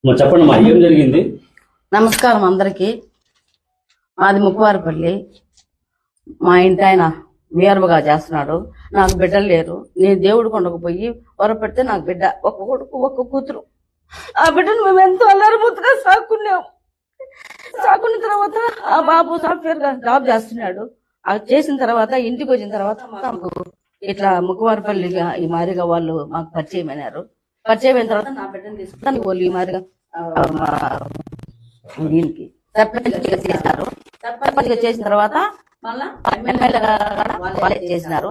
చెప్పండి మా ఏం జరిగింది? నమస్కారం అందరికి. మాది ముక్కువారిపల్లి. మా ఇంటి ఆయన వీరవగా చేస్తున్నాడు. నాకు బిడ్డలు లేరు. నేను దేవుడు కొండకు పోయి వరపెడితే నాకు బిడ్డ ఒక కొడుకు ఒక కూతురు. ఆ బిడ్డను మేము ఎంతో అల్లరిముద్దుగా సాకున్నాం. సాకున్న తర్వాత ఆ బాబు సాఫ్ట్వేర్ గా జాబ్ చేస్తున్నాడు. అది చేసిన తర్వాత ఇంటికి వచ్చిన తర్వాత మాకు ఇట్లా ముక్కువారిపల్లిగా ఈ మాదిరిగా వాళ్ళు మాకు పరిచయం అయినారు. పరిచయం అయిన తర్వాత నా బిడ్డను తీసుకుంటాను వాళ్ళు ఈ మాదిరిగా దీనికి సర్పంచ్ చేసినారు. సర్పంచ్ చేసిన తర్వాత మళ్ళా ఎమ్మెల్యేగా వాళ్ళే చేసినారు.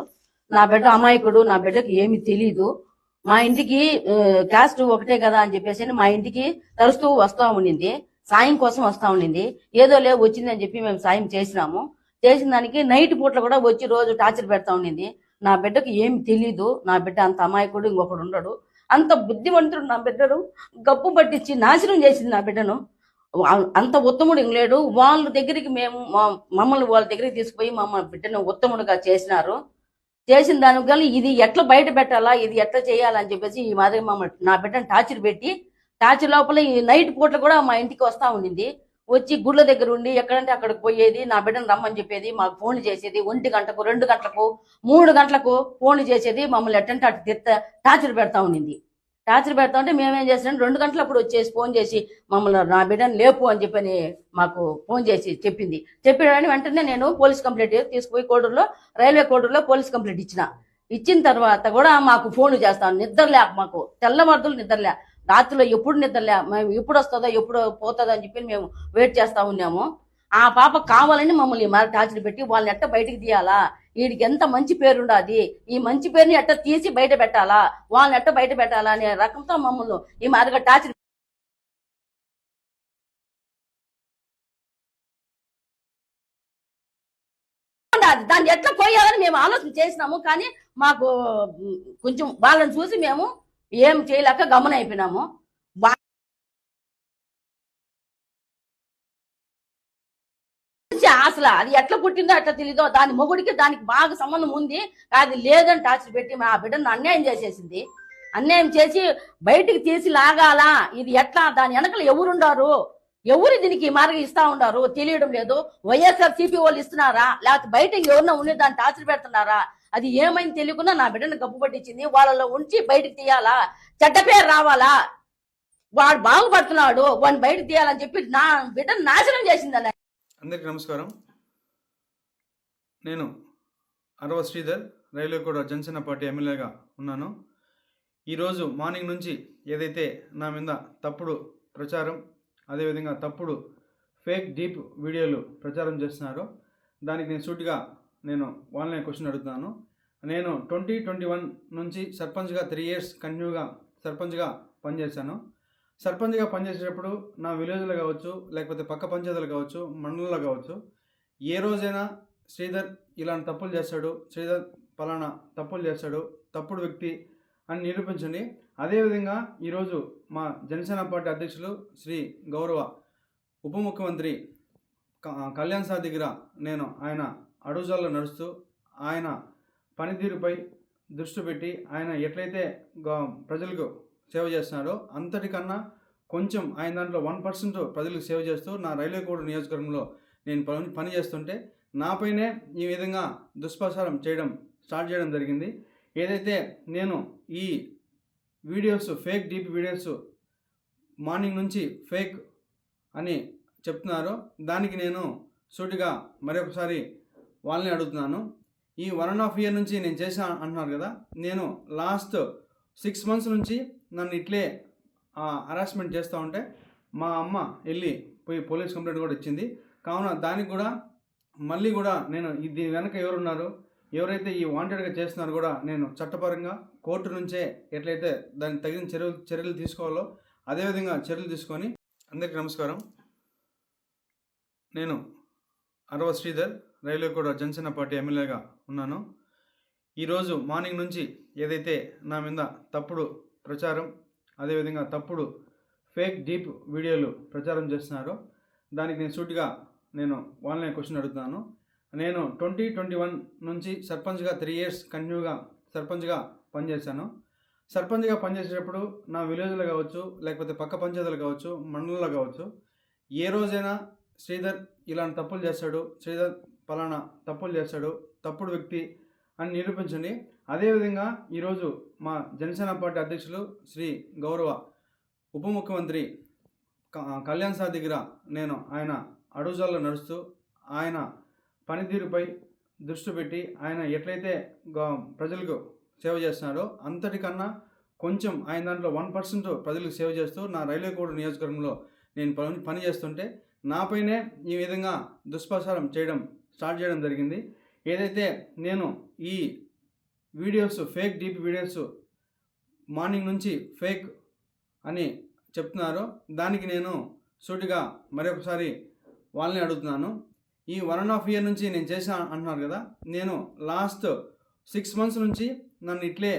నా బిడ్డ అమాయకుడు, నా బిడ్డకి ఏమి తెలీదు. మా ఇంటికి క్యాస్ట్ ఒకటే కదా అని చెప్పేసి మా ఇంటికి తరుస్తూ వస్తా ఉండింది. సాయం కోసం వస్తా ఉండింది. ఏదో లేవు వచ్చిందని చెప్పి మేము సాయం చేసినాము. చేసిన దానికి నైట్ పూట్ల కూడా వచ్చి రోజు టార్చర్ పెడతా ఉండింది. నా బిడ్డకి ఏమి తెలీదు. నా బిడ్డ అంత అమాయకుడు ఇంకొకడు ఉండడు. అంత బుద్ధివంతుడు నా బిడ్డను గప్పు పట్టించి నాశనం చేసింది నా బిడ్డను. అంత ఉత్తముడు ఇంగ్లేడు. వాళ్ళ దగ్గరికి మేము మమ్మల్ని వాళ్ళ దగ్గరికి తీసుకుపోయి మమ్మల్ని బిడ్డను ఉత్తముడుగా చేసినారు. చేసిన దానికి కానీ ఇది ఎట్లా బయట పెట్టాలా, ఇది ఎట్లా చేయాలని చెప్పేసి ఈ మాదిరి మమ్మల్ని నా బిడ్డను టార్చర్ పెట్టి టార్చర్ లోపల ఈ నైట్ పూట్ల కూడా మా ఇంటికి వస్తా ఉండింది. వచ్చి గుళ్ళ దగ్గర ఉండి ఎక్కడంటే అక్కడికి పోయేది. నా బిడ్డను రమ్మని చెప్పేది. మాకు ఫోన్లు చేసేది. 1 గంటకు 2 గంటలకు 3 గంటలకు ఫోన్లు చేసేది. మమ్మల్ని ఎట్టంటే అటు టార్చర్ పెడతా ఉండింది. టార్చర్ పెడతా ఉంటే మేమేం చేసినాం, 2 గంటలప్పుడు వచ్చేసి ఫోన్ చేసి మమ్మల్ని నా బిడ్డను లేపు అని చెప్పని మాకు ఫోన్ చేసి చెప్పింది. చెప్పిన వెంటనే నేను పోలీస్ కంప్లైంట్ తీసుకుపోయి కోడూరులో రైల్వే కోడూరులో పోలీస్ కంప్లైంట్ ఇచ్చిన తర్వాత కూడా మాకు ఫోన్లు చేస్తాను. నిద్రలే, మాకు తెల్లవారుదులు నిద్రలే, రాత్రిలో ఎప్పుడు నిద్రలే. మేము ఎప్పుడు వస్తుందో ఎప్పుడు పోతుందో అని చెప్పి మేము వెయిట్ చేస్తా ఉన్నాము. ఆ పాప కావాలని మమ్మల్ని మరి టార్చర్ పెట్టి వాళ్ళని ఎట్ట బయటికి తీయాలా, వీడికి ఎంత మంచి పేరుండాది, ఈ మంచి పేరుని ఎట్ట తీసి బయట పెట్టాలా, వాళ్ళని ఎట్ట బయట పెట్టాలా అనే రకంతో మమ్మల్ని ఈ మాదిరిగా టార్చర్ దాన్ని ఎట్లా పోయాలని మేము ఆలోచన చేసినాము. కానీ మాకు కొంచెం వాళ్ళని చూసి మేము ఏం చేయలేక గమనం అయిపోయినాము. అసలు అది ఎట్లా పుట్టిందో ఎట్లా తెలీదో, దాని మొగుడికి దానికి బాగా సంబంధం ఉంది. అది లేదని టార్చర్ పెట్టి మా బిడ్డను అన్యాయం చేసేసింది. అన్యాయం చేసి బయటికి తీసి లాగాలా, ఇది ఎట్లా, దాని వెనకలు ఎవరుండారు, ఎవరు దీనికి మార్గం ఇస్తా ఉండారు తెలియడం లేదు. వైఎస్ఆర్ సిపి వాళ్ళు ఇస్తున్నారా, లేకపోతే బయట ఎవరన్నా ఉండి దాన్ని టార్చర్ పెడుతున్నారా, అది ఏమైంది తెలియకుండా నా బిడ్డను గప్పు పట్టించింది. వాళ్ళలో ఉంచి బయటకు తీయాలా, చెడ్డ పేరు రావాలా, వాడు బాగుపడుతున్నాడు వాడిని బయటకు తీయాలని చెప్పి నా బిడ్డను నాశనం చేసింది. అందరికీ నమస్కారం. నేను అరవ శ్రీధర్, రైల్వే కోడ జనసేన పార్టీ ఎమ్మెల్యేగా ఉన్నాను. ఈరోజు మార్నింగ్ నుంచి ఏదైతే నా మీద తప్పుడు ప్రచారం, అదేవిధంగా తప్పుడు ఫేక్ డీప్ వీడియోలు ప్రచారం చేస్తున్నారో దానికి నేను సూటిగా వాళ్ళనే క్వశ్చన్ అడుగుతున్నాను. నేను 2021 నుంచి సర్పంచ్గా 3 years కంటిన్యూగా సర్పంచ్గా పనిచేశాను. సర్పంచ్గా పనిచేసేటప్పుడు నా విలేజ్లో కావచ్చు, లేకపోతే పక్క పంచాయతీలు కావచ్చు, మండలంలో కావచ్చు, ఏ రోజైనా శ్రీధర్ ఇలాంటి తప్పులు చేస్తాడు, శ్రీధర్ పలానా తప్పులు చేస్తాడు, తప్పుడు వ్యక్తి అని నిరూపించండి. అదేవిధంగా ఈరోజు మా జనసేన పార్టీ అధ్యక్షులు శ్రీ గౌరవ ఉప ముఖ్యమంత్రి కళ్యాణ్ సార్ దగ్గర ఆయన అడుగుజాల్లో నడుస్తూ ఆయన పనితీరుపై దృష్టి పెట్టి ఆయన ఎట్లయితే ప్రజలకు సేవ చేస్తున్నాడో అంతటికన్నా కొంచెం ఆయన దాంట్లో 1% ప్రజలకు సేవ చేస్తూ నా రైల్వే కోడ్ నియోజకవర్గంలో నేను పని చేస్తుంటే నాపైనే ఈ విధంగా దుష్ప్రచారం స్టార్ట్ చేయడం జరిగింది. ఏదైతే నేను ఈ videos fake deep videos morning నుంచి ఫేక్ అని చెప్తున్నారో దానికి నేను సూటిగా మరొకసారి వాళ్ళని అడుగుతున్నాను. ఈ 1.5 year నుంచి నేను చేసా అంటున్నారు కదా, నేను లాస్ట్ 6 months నుంచి నన్ను ఇట్లే హరాస్మెంట్ చేస్తూ ఉంటే మా అమ్మ వెళ్ళి పోయి పోలీస్ కంప్లైంట్ కూడా ఇచ్చింది. కావున దానికి కూడా మళ్ళీ కూడా నేను దీని వెనక ఎవరున్నారు, ఎవరైతే ఈ వాంటెడ్గా చేస్తున్నారో కూడా నేను చట్టపరంగా కోర్టు నుంచే ఎట్లయితే దానికి తగిన చర్యలు తీసుకోవాలో అదేవిధంగా చర్యలు తీసుకొని. అందరికీ నమస్కారం. నేను అరవ శ్రీధర్, రైల్వే కోడ జనసేన పార్టీ ఎమ్మెల్యేగా ఉన్నాను. ఈరోజు మార్నింగ్ నుంచి ఏదైతే నా మీద తప్పుడు ప్రచారం, అదేవిధంగా తప్పుడు ఫేక్ డీప్ వీడియోలు ప్రచారం చేస్తున్నారో దానికి నేను సూటిగా వాళ్ళనే క్వశ్చన్ అడుగుతున్నాను. నేను 2021 నుంచి సర్పంచ్గా 3 years కంటిన్యూగా సర్పంచ్గా పనిచేశాను. సర్పంచ్గా పనిచేసేటప్పుడు నా విలేజ్లో కావచ్చు, లేకపోతే పక్క పంచాయతీలు కావచ్చు, మండలంలో కావచ్చు, ఏ రోజైనా శ్రీధర్ ఇలాంటి తప్పులు చేస్తాడు, శ్రీధర్ పలానా తప్పులు చేస్తాడు, తప్పుడు వ్యక్తి అని నిరూపించండి. అదేవిధంగా ఈరోజు మా జనసేన పార్టీ అధ్యక్షులు శ్రీ గౌరవ ఉప ముఖ్యమంత్రి కళ్యాణ్ సార్ దగ్గర నేను ఆయన అడుగుజాల్లో నడుస్తూ ఆయన పనితీరుపై దృష్టి పెట్టి ఆయన ఎట్లయితే ప్రజలకు సేవ చేస్తున్నాడో అంతటికన్నా కొంచెం ఆయన దాంట్లో 1% ప్రజలకు సేవ చేస్తూ నా రైల్వేకోట నియోజకవర్గంలో నేను పని చేస్తుంటే నాపైనే ఈ విధంగా దుష్ప్రచారం స్టార్ట్ చేయడం జరిగింది. ఏదైతే నేను ఈ videos fake DP videos morning నుంచి ఫేక్ అని చెప్తున్నారో దానికి నేను సూటిగా మరొకసారి వాళ్ళని అడుగుతున్నాను. ఈ 1.5 year నుంచి నేను చేసా అంటున్నారు కదా, నేను లాస్ట్ 6 months నుంచి నన్ను ఇట్లే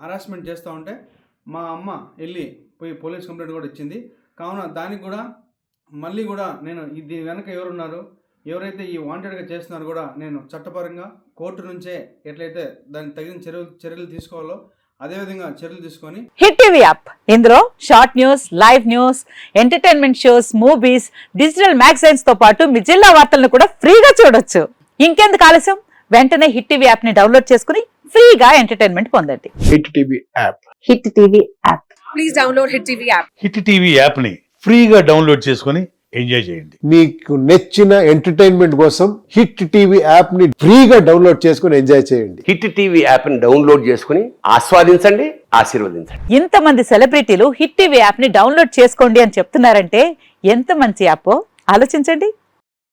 హరాస్మెంట్ చేస్తూ ఉంటే మా అమ్మ వెళ్ళి పోయి పోలీస్ కంప్లైంట్ కూడా ఇచ్చింది. కావున దానికి కూడా మళ్ళీ కూడా నేను దీని వెనక ఎవరున్నారు, ఎవరైతే ఈ వాంటెడ్గా చేస్తున్నారో కూడా నేను చట్టపరంగా కోర్టు నుంచే ఎట్లయితే దానికి తగిన చర్యలు తీసుకోవాలో అదేవిధంగా చర్యలు తీసుకొని హిట్ టీవీ యాప్ ఇందులో short news, live news, entertainment shows, movies, digital magazines తో పాటు మీ జిల్లా వార్తలను కూడా ఫ్రీగా చూడొచ్చు. ఇంకెందుకు ఆలస్యం, వెంటనే హిట్ టీవీ యాప్ ని డౌన్లోడ్ చేసుకుని ఫ్రీగా ఎంటర్టైన్మెంట్ పొందండి. Hit TV app. Hit TV app. Please download hit TV app. Hit TV app ని ఫ్రీగా డౌన్లోడ్ చేసుకొని ఎంజాయ్ చేయండి. మీకు నచ్చిన ఎంటర్టైన్మెంట్ కోసం హిట్ టీవీ యాప్ ని ఫ్రీగా డౌన్లోడ్ చేసుకొని ఎంజాయ్ చేయండి. హిట్ టీవీ యాప్ ని డౌన్లోడ్ చేసుకుని ఆస్వాదించండి, ఆశీర్వదించండి. ఇంతమంది సెలబ్రిటీలు హిట్ టీవీ యాప్ ని డౌన్లోడ్ చేసుకోండి అని చెప్తున్నారంటే ఎంత మంచి యాప్ ఆలోచించండి.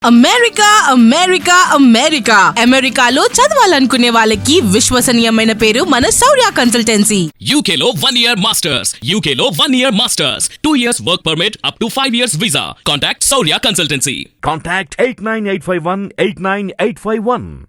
అమెరికా అమెరికా అమెరికా అమెరికాలో చదవాలనుకునే వాళ్ళకి విశ్వసనీయమైన పేరు మన శౌర్య కన్సల్టెన్సీ. UK లో 1 year masters. UK లో 1 year masters. 2 years work permit up to 5 years visa. Contact Saurya Consultancy. Contact 89851 89851.